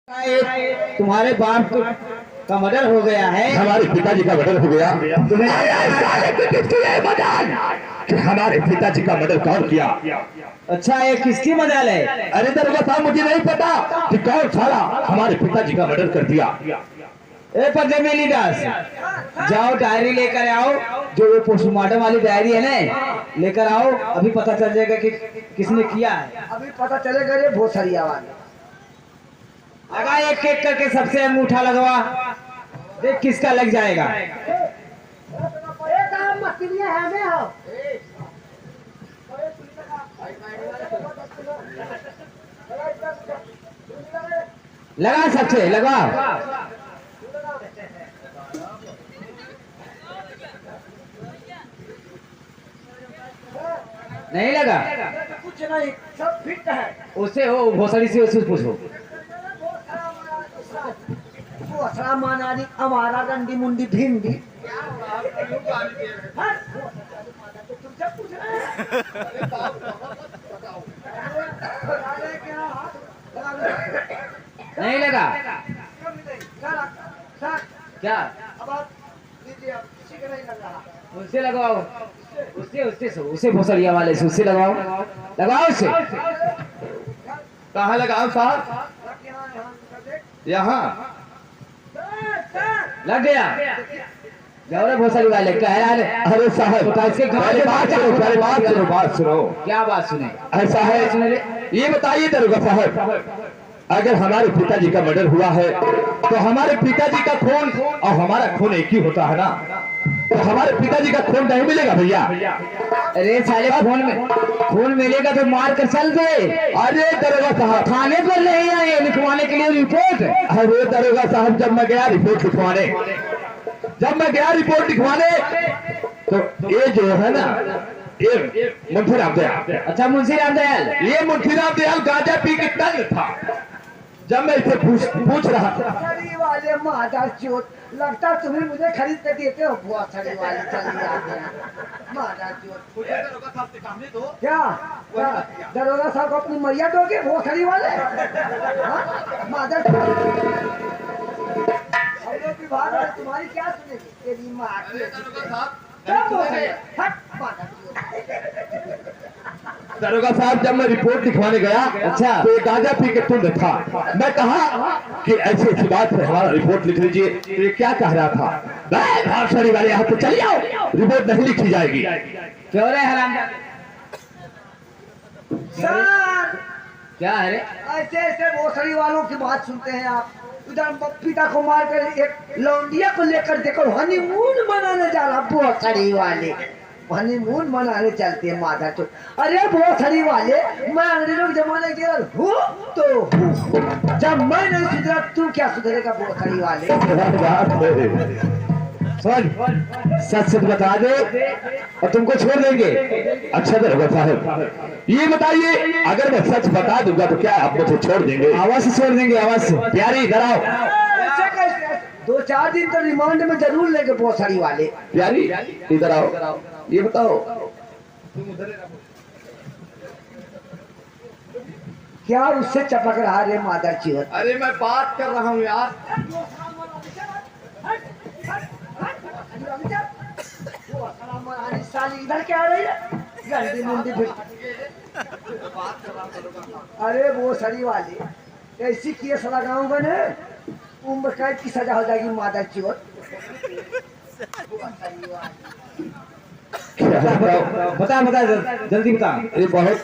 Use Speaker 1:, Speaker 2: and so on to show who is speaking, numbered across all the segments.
Speaker 1: तुम्हारे बाप का मर्डर हो गया है।
Speaker 2: हमारे पिताजी का मर्डर हो गया। तुम्हें हमारे पिताजी का मर्डर कौन किया?
Speaker 1: अच्छा, ये किसकी मजाल है?
Speaker 2: अरे दरोगा साहब, मुझे नहीं पता कि कौन साला हमारे पिताजी का मर्डर कर दिया।
Speaker 1: ए पर जमीली दास, जाओ डायरी लेकर आओ, जो वो पोस्टमार्टम वाली डायरी है ना, लेकर आओ। अभी पता चल जाएगा कि किसने किया है।
Speaker 3: अभी पता चलेगा रे भोसरिया वाले।
Speaker 1: लगा एक एक करके सबसे अंगूठा लगवा, देख किसका लग जाएगा। लगा सबसे लगा। नहीं लगा?
Speaker 3: कुछ नहीं, सब फिट है।
Speaker 1: उससे हो भोसड़ी से उससे पूछो।
Speaker 3: भोसड़ा मानारी हमारा गंदी मुंडी भिंडी।
Speaker 1: नहीं लगा क्या? उससे लगवाओ, उससे भोसड़िया वाले से उससे लगवाओ, लगाओ उससे।
Speaker 2: कहाँ लगाओ साहब? यहाँ
Speaker 1: लग गया। जाओ रे भोसड़ी वाले, कह रहा है।
Speaker 2: अरे साहब,
Speaker 1: इसके
Speaker 2: पहले बात सुनो।
Speaker 1: क्या बात सुने?
Speaker 2: ऐसा है,
Speaker 1: सुने रे।
Speaker 2: ये बताइए दरोगा साहब, अगर हमारे पिताजी का मर्डर हुआ है तो हमारे पिताजी का खून और हमारा खून एक ही होता है ना, तो हमारे पिताजी का खून नहीं मिलेगा भैया?
Speaker 1: अरे साले, खून मिलेगा तो मार कर चल दे।
Speaker 2: अरे दरोगा साहब,
Speaker 1: थाने पर नहीं आए लिखवाने के लिए रिपोर्ट।
Speaker 2: अरे दरोगा साहब, जब मैं गया रिपोर्ट लिखवाने तो ये जो है ना, ये मुंशी रामदयाल।
Speaker 1: अच्छा, मुंशी रामदयाल।
Speaker 2: ये मुंशी रामदयाल गांजा पी के तंग था। जब मैं इसे पूछ रहा था,
Speaker 3: वाले मादा चोट, लगता तुम्हें मुझे खरीद के देते हो। भोसड़ी वाले चली आते हैं मादा चोट। क्या दरोगा साहब को अपनी मैया दोगे भोसड़ी वाले? मादा विभाग वाले तुम्हारी क्या सुनेगी? तेरी माँ
Speaker 2: दरोगा साहब, जब मैं रिपोर्ट लिखवाने गया,
Speaker 1: अच्छा,
Speaker 2: तो ये गांजा पी के तुंड था। मैं कहा कि ऐसी ऐसी बात है, हमारा रिपोर्ट लिख लीजिए। तो ये क्या कह रहा था? भाषणी वाले यहाँ पे चलिए आओ, रिपोर्ट नहीं लिखी जाएगी।
Speaker 1: क्यों रे हराम? क्या है रे?
Speaker 3: ऐसे ऐसे भोसड़ी वालों की बात सुनते हैं आप। उधर पिता को मारकर एक लौंडिया को लेकर देखो हनीमून मनाने जा रहा। भोसड़ी वाले हनीमून मनाने चलते हैं माता तो। अरे भोसड़ी वाले, मैं अंग्रेजों के जमाने के हूँ तो हूँ। जब मैं नहीं सुधरा, तू क्या सुधरेगा भोसड़ी वाले?
Speaker 1: सच सच बता दे और तुमको छोड़ देंगे।
Speaker 2: अच्छा दरोगा साहब, ये बताइए, अगर मैं सच बता दूंगा तो क्या आप मुझे छोड़ देंगे?
Speaker 1: आवाज से छोड़ देंगे, आवाज से।
Speaker 2: प्यारी इधर आओ।
Speaker 3: ऐसे कैसे? 2-4 दिन तो रिमांड में जरूर लेंगे भोसड़ी वाले।
Speaker 2: प्यारी इधर आओ, ये बताओ,
Speaker 3: क्या उससे चपक रहा रे मादर चीहत?
Speaker 2: अरे मैं बात कर रहा हूँ यार।
Speaker 3: साली इधर क्या आ रही है? गंदी मुंडी फिर। अरे वो सड़ी वाली ऐसी केस लगाऊंगा ना, उम्र कैद की सजा हो जाएगी मादर चीहत।
Speaker 1: बता जल्दी बता।
Speaker 2: ये बहुत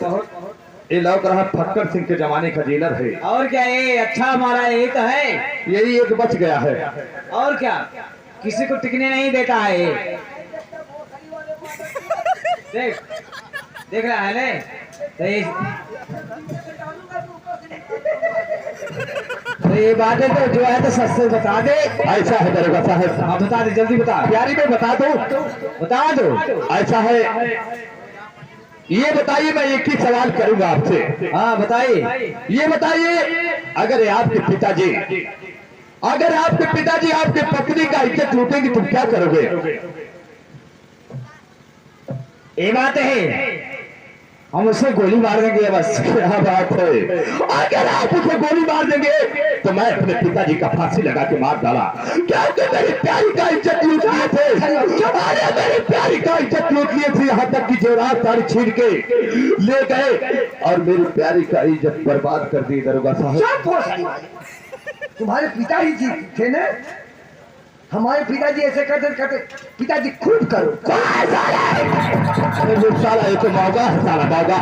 Speaker 2: ये लौक रहा फक्कर सिंह के जमाने का जेलर है।
Speaker 1: और क्या? ये अच्छा हमारा यही तो है।
Speaker 2: यही एक बच गया है।
Speaker 1: और क्या, किसी को टिकने नहीं देता है ये। देख रहा है ने? तो ये बात है तो जो है तो सच से बता दे।
Speaker 2: ऐसा है दरोगा साहब।
Speaker 1: हाँ बता दे, जल्दी बता।
Speaker 2: प्यारी में बता दो। ऐसा है, ये बताइए, मैं एक ही सवाल करूंगा आपसे।
Speaker 1: हाँ बताइए।
Speaker 2: ये बताइए, अगर आपके पिताजी आपके पत्नी का इज्जत लूटेंगे तुम क्या करोगे?
Speaker 1: ये बात है। हम उसे गोली मार देंगे बस।
Speaker 2: क्या बात है, अगर आप उसे गोली मार देंगे तो मैं अपने पिताजी का फांसी लगा के मार डाला, क्योंकि मेरी प्यारी का इज्जत लूट लिए थे। अरे मेरी प्यारी का इज्जत लूट लिए थे, यहाँ तक कि जेवरात सारी छीन के ले गए और मेरी प्यारी का इज्जत बर्बाद कर दी दरोगा साहब।
Speaker 3: सब भोसड़ी वाले तुम्हारे पिताजी जी थे ना, हमारे पिताजी ऐसे करते पिताजी खूब करो।
Speaker 2: अरे वो साला ये तो मौगा है, साला मौगा।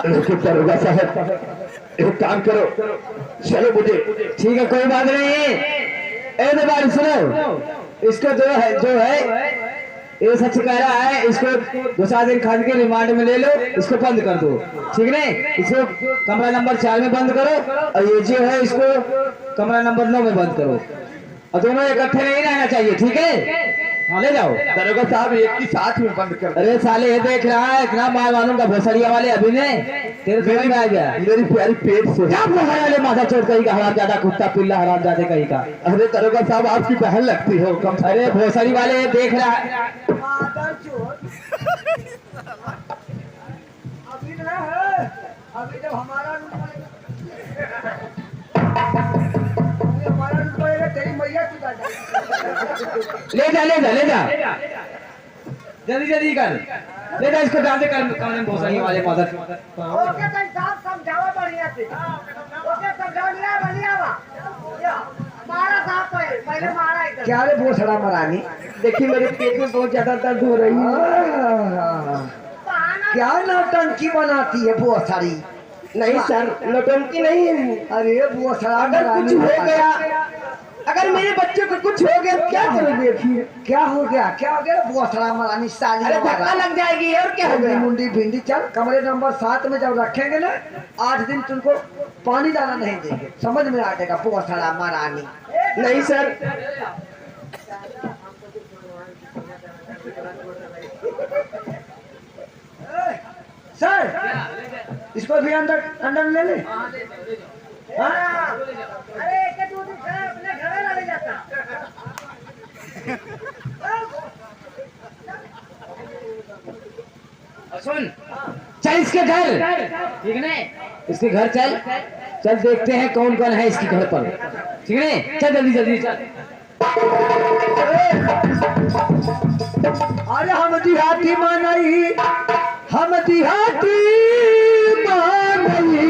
Speaker 2: लेकिन दरोगा साहब एक काम करो, चलो मुझे।
Speaker 1: ठीक है कोई बात नहीं। ए बात सुनो, इसको जो है ये सच कह रहा है, इसको 2-4 दिन खान के रिमांड में ले लो, इसको बंद कर दो, ठीक नहीं? इसको कमरा नंबर 4 में बंद करो और ये जो है इसको कमरा नंबर 9 में बंद करो, और दोनों इकट्ठे नहीं रहना चाहिए, ठीक है? हाँ ले जाओ।
Speaker 2: दरोगा साहब एक ही साथ में बंद कर।
Speaker 1: अरे साले ये देख रहा है इतना मार मालूम का भोसड़िया वाले अभी ने तेरे समझ में आ गया?
Speaker 2: मेरी प्यारी पेट से
Speaker 1: क्या भोसड़िया वाले माथा चोट कहीं का, हरामजादा कुत्ता पिल्ला हरामजादे कहीं का।
Speaker 2: अरे दरोगा साहब आपकी बहन लगती हो कम।
Speaker 1: अरे भोसड़ी वाले ये देख रहा है।
Speaker 3: अभी ना है, अभी जब हमारा तेरी मैया चुका जाएगी।
Speaker 1: ले जा जल्दी कर, ले जा इसको, डाल दे कमरे में भोसड़ी वाले माथा।
Speaker 3: ओके भाई साहब समझाओ बढ़िया से, ओके समझाओ लिया बढ़िया मारा साहब पहले मारा इधर। क्या रे भोसड़ा मरानी,
Speaker 1: देखिए मेरे पेट में बहुत ज्यादा दर्द हो रही है।
Speaker 3: क्या नौटंकी बनाती है भोसड़ी?
Speaker 1: नहीं सर, नौटंकी नहीं है।
Speaker 3: अरे भोसड़ा
Speaker 1: अगर कुछ हो गया, अगर मेरे बच्चों को कुछ हो गया क्या करोगे?
Speaker 3: क्या हो गया भोसड़ा मरानी साली?
Speaker 1: अरे धक्का लग जाएगी और क्या हो गया?
Speaker 3: मुंडी भिंडी। चल कमरे नंबर 7 में जब रखेंगे ना, 8 दिन तुमको पानी दाना नहीं देंगे, समझ में आ जाएगा भोसड़ा मरानी।
Speaker 1: नहीं सर,
Speaker 3: सर इसको भी अंदर ले ले। हाँ? अरे एक दूध अपने घर ले जाता।
Speaker 1: सुन, चल इसके घर, ठीक है? इसके घर चल देखते हैं कौन कौन है इसके घर पर, ठीक है? चल जल्दी चल।
Speaker 3: अरे हम देहाती मानई, हम देहाती मानई,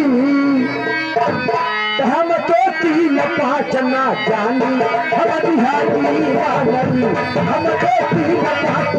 Speaker 3: हम तो 3-5 ना जानी, हम देहाती मानई, हम तो 3-5